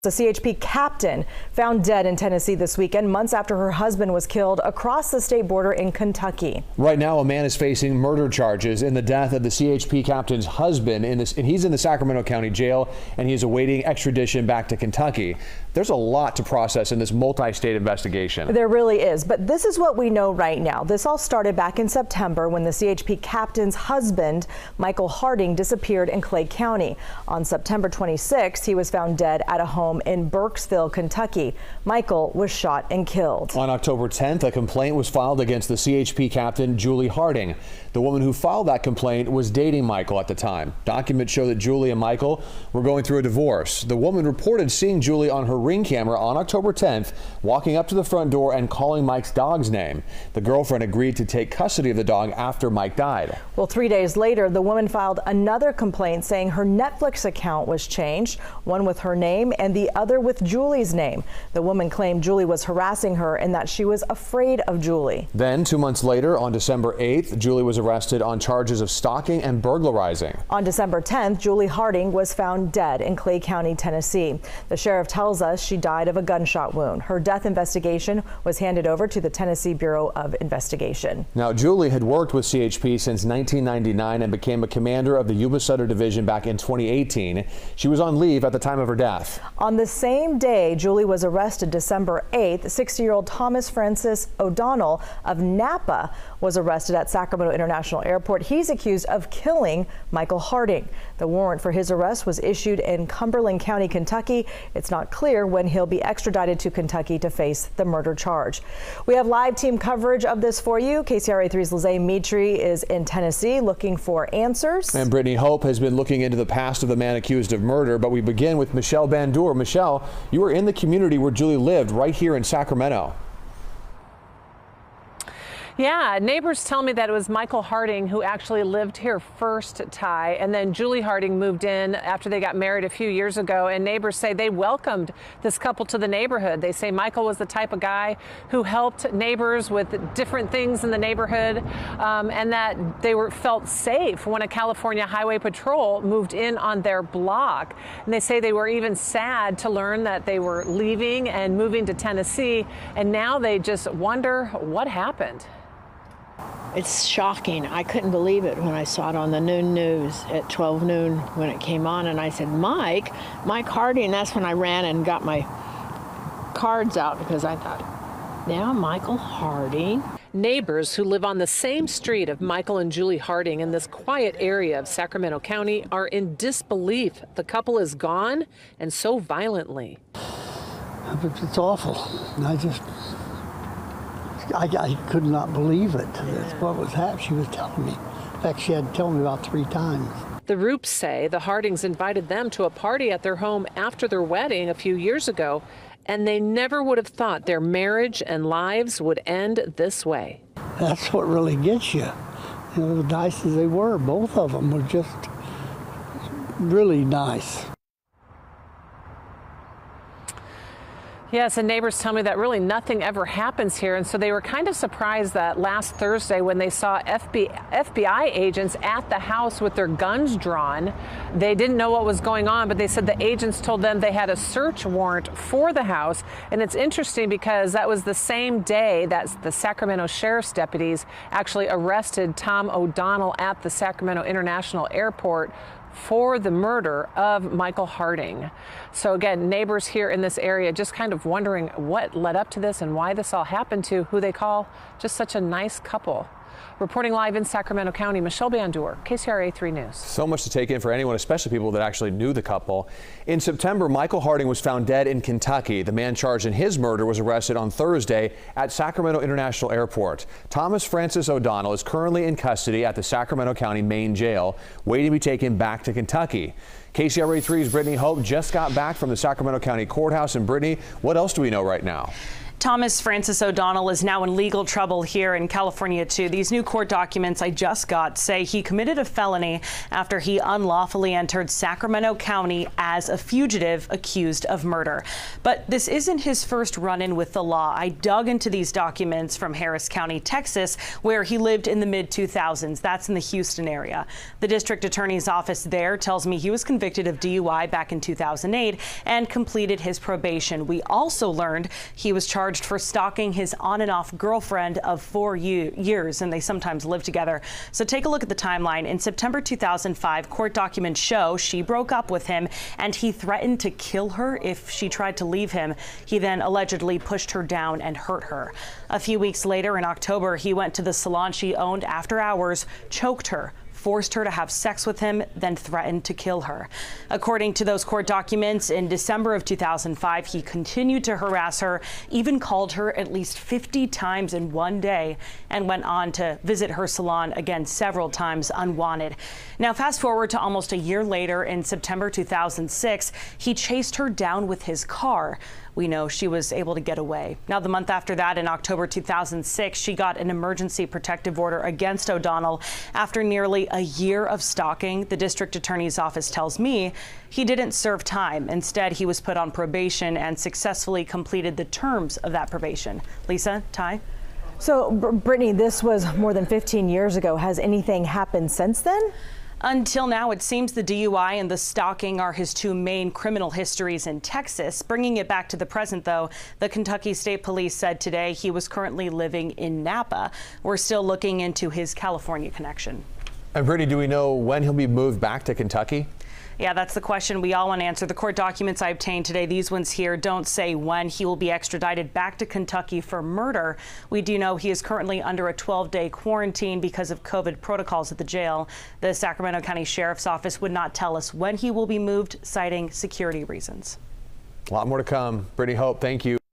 The CHP captain found dead in Tennessee this weekend, months after her husband was killed across the state border in Kentucky. Right now, a man is facing murder charges in the death of the CHP captain's husband, and he's in the Sacramento County Jail, and he is awaiting extradition back to Kentucky. There's a lot to process in this multi-state investigation. There really is, but this is what we know right now. This all started back in September when the CHP captain's husband, Michael Harding, disappeared in Clay County. On September 26th, he was found dead at a home in Burkesville, Kentucky. Michael was shot and killed. On October 10th, a complaint was filed against the CHP captain, Julie Harding. The woman who filed that complaint was dating Michael at the time. Documents show that Julie and Michael were going through a divorce. The woman reported seeing Julie on her Ring camera on October 10th, walking up to the front door and calling Mike's dog's name. The girlfriend agreed to take custody of the dog after Mike died. Well, 3 days later, the woman filed another complaint saying her Netflix account was changed, one with her name and the other with Julie's name. The woman claimed Julie was harassing her and that she was afraid of Julie. Then 2 months later, on December 8th, Julie was arrested on charges of stalking and burglarizing. On December 10th, Julie Harding was found dead in Clay County, Tennessee. The sheriff tells us she died of a gunshot wound. Her death investigation was handed over to the Tennessee Bureau of Investigation. Now, Julie had worked with CHP since 1999 and became a commander of the Yuba Sutter Division back in 2018. She was on leave at the time of her death. On the same day Julie was arrested, December 8th, 60-year-old Thomas Francis O'Donnell of Napa was arrested at Sacramento International Airport. He's accused of killing Michael Harding. The warrant for his arrest was issued in Cumberland County, Kentucky. It's not clear when he'll be extradited to Kentucky to face the murder charge. We have live team coverage of this for you. KCRA 3's Lizzie Mitri is in Tennessee looking for answers. And Brittany Hope has been looking into the past of the man accused of murder. But we begin with Michelle Bandur. Michelle, you were in the community where Julie lived right here in Sacramento. Yeah, neighbors tell me that it was Michael Harding who actually lived here first, Ty, and then Julie Harding moved in after they got married a few years ago, and neighbors say they welcomed this couple to the neighborhood. They say Michael was the type of guy who helped neighbors with different things in the neighborhood, and that they felt safe when a California Highway Patrol moved in on their block. And they say they were even sad to learn that they were leaving and moving to Tennessee, and now they just wonder what happened. It's shocking. I couldn't believe it when I saw it on the noon news at 12 noon when it came on, and I said, Mike Harding. That's when I ran and got my cards out because I thought, now Michael Harding. Neighbors who live on the same street of Michael and Julie Harding in this quiet area of Sacramento County are in disbelief. The couple is gone, and so violently. It's awful. I could not believe it. That's what was happening. She was telling me. In fact, she had to tell me about 3 times. The Roops say the Hardings invited them to a party at their home after their wedding a few years ago, and they never would have thought their marriage and lives would end this way. That's what really gets you. You know, as nice as they were, both of them were just really nice. Yes, and neighbors tell me that really nothing ever happens here, and so they were kind of surprised that last Thursday when they saw FBI agents at the house with their guns drawn. They didn't know what was going on, but they said the agents told them they had a search warrant for the house. And it's interesting because that was the same day that the Sacramento Sheriff's deputies actually arrested Tom O'Donnell at the Sacramento International Airport for the murder of Michael Harding. So again, neighbors here in this area just kind of wondering what led up to this and why this all happened to who they call just such a nice couple. Reporting live in Sacramento County, Michelle Bandur, KCRA 3 News. So much to take in for anyone, especially people that actually knew the couple. In September, Michael Harding was found dead in Kentucky. The man charged in his murder was arrested on Thursday at Sacramento International Airport. Thomas Francis O'Donnell is currently in custody at the Sacramento County Main Jail, waiting to be taken back to Kentucky. KCRA 3's Brittany Hope just got back from the Sacramento County Courthouse. And Brittany, what else do we know right now? Thomas Francis O'Donnell is now in legal trouble here in California, too. These new court documents I just got say he committed a felony after he unlawfully entered Sacramento County as a fugitive accused of murder. But this isn't his first run-in with the law. I dug into these documents from Harris County, Texas, where he lived in the mid-2000s. That's in the Houston area. The district attorney's office there tells me he was convicted convicted of DUI back in 2008 and completed his probation. We also learned he was charged for stalking his on and off girlfriend of 4 years, and they sometimes lived together. So take a look at the timeline. In September 2005, court documents show she broke up with him and he threatened to kill her if she tried to leave him. He then allegedly pushed her down and hurt her. A few weeks later, in October, he went to the salon she owned after hours, choked her, forced her to have sex with him, then threatened to kill her. According to those court documents, in December of 2005, he continued to harass her, even called her at least 50 times in one day, and went on to visit her salon again several times unwanted. Now, fast forward to almost a year later, in September 2006, he chased her down with his car. We know she was able to get away. Now, the month after that, in October 2006, she got an emergency protective order against O'Donnell after nearly a year of stalking. The district attorney's office tells me he didn't serve time. Instead, he was put on probation and successfully completed the terms of that probation. Lisa, Ty? So, Brittany, this was more than 15 years ago. Has anything happened since then? Until now, it seems the DUI and the stalking are his two main criminal histories in Texas. Bringing it back to the present, though, the Kentucky State Police said today he was currently living in Napa. We're still looking into his California connection. And Brittany, do we know when he'll be moved back to Kentucky? Yeah, that's the question we all want to answer. The court documents I obtained today, these ones here, don't say when he will be extradited back to Kentucky for murder. We do know he is currently under a 12-day quarantine because of COVID protocols at the jail. The Sacramento County Sheriff's Office would not tell us when he will be moved, citing security reasons. A lot more to come. Brittany Hope, thank you.